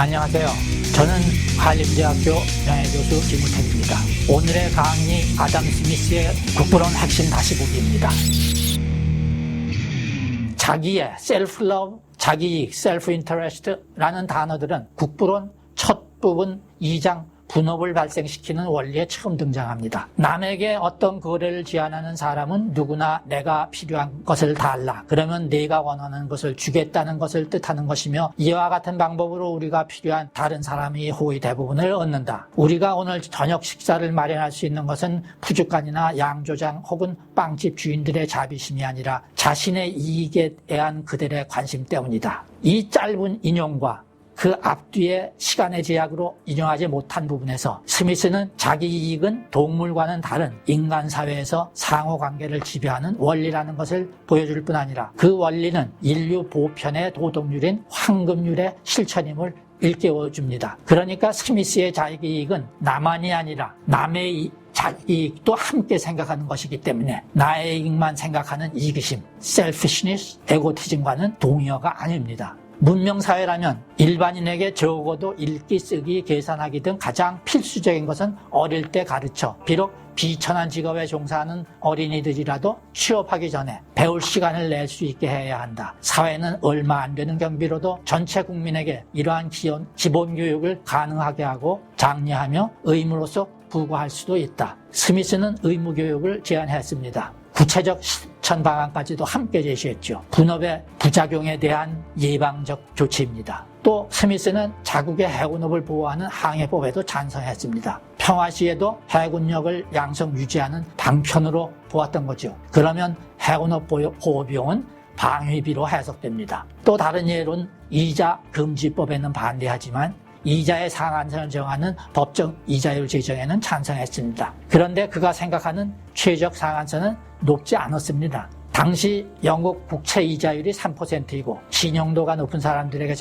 안녕하세요. 저는 한림대학교 명예교수 김우택입니다. 오늘의 강의 아담 스미스의 국부론 핵심 다시 보기입니다. 자기의 셀프-러브, 자기이익, 셀프-인터레스트라는 단어들은 국부론 첫 부분 2장 분업을 발생시키는 원리에 처음 등장합니다. 남에게 어떤 거래를 제안하는 사람은 누구나 내가 필요한 것을 달라. 그러면 내가 원하는 것을 주겠다는 것을 뜻하는 것이며, 이와 같은 방법으로 우리가 필요한 다른 사람이 호의 대부분을 얻는다. 우리가 오늘 저녁 식사를 마련할 수 있는 것은 푸주간이나 양조장 혹은 빵집 주인들의 자비심이 아니라 자신의 이익에 대한 그들의 관심 때문이다. 이 짧은 인용과 그 앞뒤의 시간의 제약으로 인용하지 못한 부분에서 스미스는 자기 이익은 동물과는 다른 인간 사회에서 상호관계를 지배하는 원리라는 것을 보여줄 뿐 아니라 그 원리는 인류 보편의 도덕률인 황금률의 실천임을 일깨워줍니다. 그러니까 스미스의 자기 이익은 나만이 아니라 남의 자기 이익도 함께 생각하는 것이기 때문에 나의 이익만 생각하는 이기심, selfishness, 에고티즘과는 동의어가 아닙니다. 문명사회라면 일반인에게 적어도 읽기, 쓰기, 계산하기 등 가장 필수적인 것은 어릴 때 가르쳐, 비록 비천한 직업에 종사하는 어린이들이라도 취업하기 전에 배울 시간을 낼 수 있게 해야 한다. 사회는 얼마 안 되는 경비로도 전체 국민에게 이러한 기본 교육을 가능하게 하고 장려하며 의무로서 부과할 수도 있다. 스미스는 의무 교육을 제안했습니다. 구체적 실천 방안까지도 함께 제시했죠. 분업의 부작용에 대한 예방적 조치입니다. 또 스미스는 자국의 해군업을 보호하는 항해법에도 찬성했습니다. 평화 시에도 해군력을 양성 유지하는 방편으로 보았던 거죠. 그러면 해군업 보호 비용은 방위비로 해석됩니다. 또 다른 예로는 이자 금지법에는 반대하지만 이자의 상한선을 정하는 법정 이자율 제정에는 찬성했습니다. 그런데 그가 생각하는 최적 상한선은 높지 않았습니다. 당시 영국 국채 이자율이 3%이고 신용도가 높은 사람들에게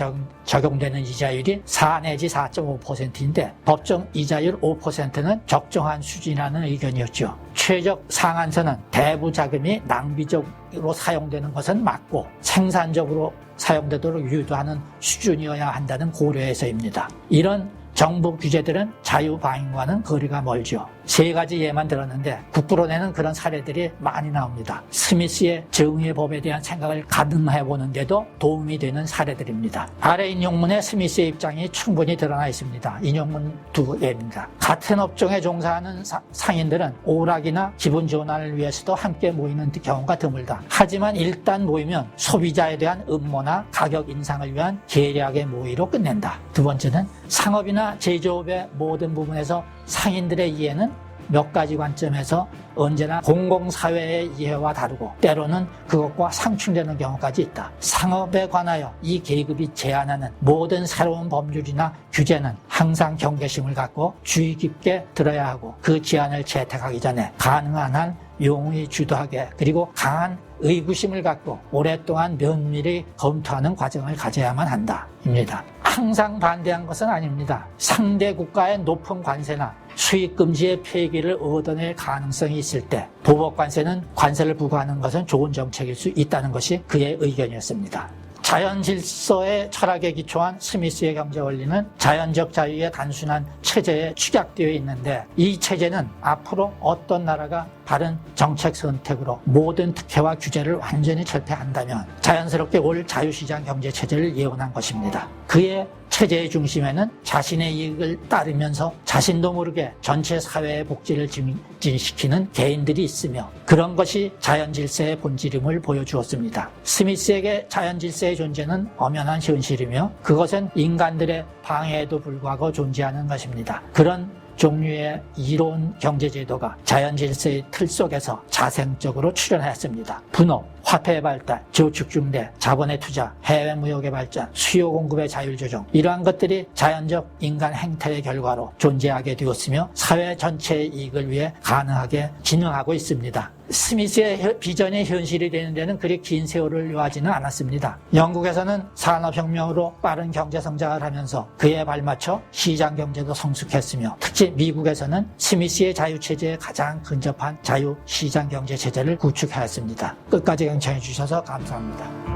적용되는 이자율이 4 내지 4.5%인데 법정 이자율 5%는 적정한 수준이라는 의견이었죠. 최적 상한선은 대부 자금이 낭비적으로 사용되는 것은 맞고 생산적으로 사용되도록 유도하는 수준이어야 한다는 고려에서입니다. 이런 정부 규제들은 자유방임과는 거리가 멀죠. 3가지 예만 들었는데 국부론에는 그런 사례들이 많이 나옵니다. 스미스의 정의의 법에 대한 생각을 가늠해보는데도 도움이 되는 사례들입니다. 아래 인용문에 스미스의 입장이 충분히 드러나 있습니다. 인용문 2예입니다. 같은 업종에 종사하는 상인들은 오락이나 기분 전환을 위해서도 함께 모이는 경우가 드물다. 하지만 일단 모이면 소비자에 대한 음모나 가격 인상을 위한 계략의 모의로 끝낸다. 두 번째는 상업이나 제조업의 모든 부분에서 상인들의 이해는 몇 가지 관점에서 언제나 공공사회의 이해와 다르고 때로는 그것과 상충되는 경우까지 있다. 상업에 관하여 이 계급이 제안하는 모든 새로운 법률이나 규제는 항상 경계심을 갖고 주의 깊게 들어야 하고 그 제안을 채택하기 전에 가능한 한 용의 주도하게 그리고 강한 의구심을 갖고 오랫동안 면밀히 검토하는 과정을 가져야만 한다. 입니다. 항상 반대한 것은 아닙니다. 상대 국가의 높은 관세나 수입금지의 폐기를 얻어낼 가능성이 있을 때 도덕관세는 관세를 부과하는 것은 좋은 정책일 수 있다는 것이 그의 의견이었습니다. 자연 질서의 철학에 기초한 스미스의 경제 원리는 자연적 자유의 단순한 체제에 축약되어 있는데 이 체제는 앞으로 어떤 나라가 바른 정책 선택으로 모든 특혜와 규제를 완전히 철폐한다면 자연스럽게 올 자유시장 경제 체제를 예언한 것입니다. 그의 체제의 중심에는 자신의 이익을 따르면서 자신도 모르게 전체 사회의 복지를 증진시키는 개인들이 있으며 그런 것이 자연질서의 본질임을 보여주었습니다. 스미스에게 자연질서의 존재는 엄연한 현실이며 그것은 인간들의 방해에도 불구하고 존재하는 것입니다. 그런 종류의 이로운 경제제도가 자연질서의 틀 속에서 자생적으로 출현했습니다. 분업, 화폐의 발달, 저축중대, 자본의 투자, 해외 무역의 발전, 수요 공급의 자율 조정 이러한 것들이 자연적 인간 행태의 결과로 존재하게 되었으며 사회 전체의 이익을 위해 가능하게 진행하고 있습니다. 스미스의 비전이 현실이 되는 데는 그리 긴 세월을 요하지는 않았습니다. 영국에서는 산업혁명으로 빠른 경제 성장을 하면서 그에 발맞춰 시장경제도 성숙했으며 특히 미국에서는 스미스의 자유체제에 가장 근접한 자유시장경제체제를 구축하였습니다. 끝까지 경청해 주셔서 감사합니다.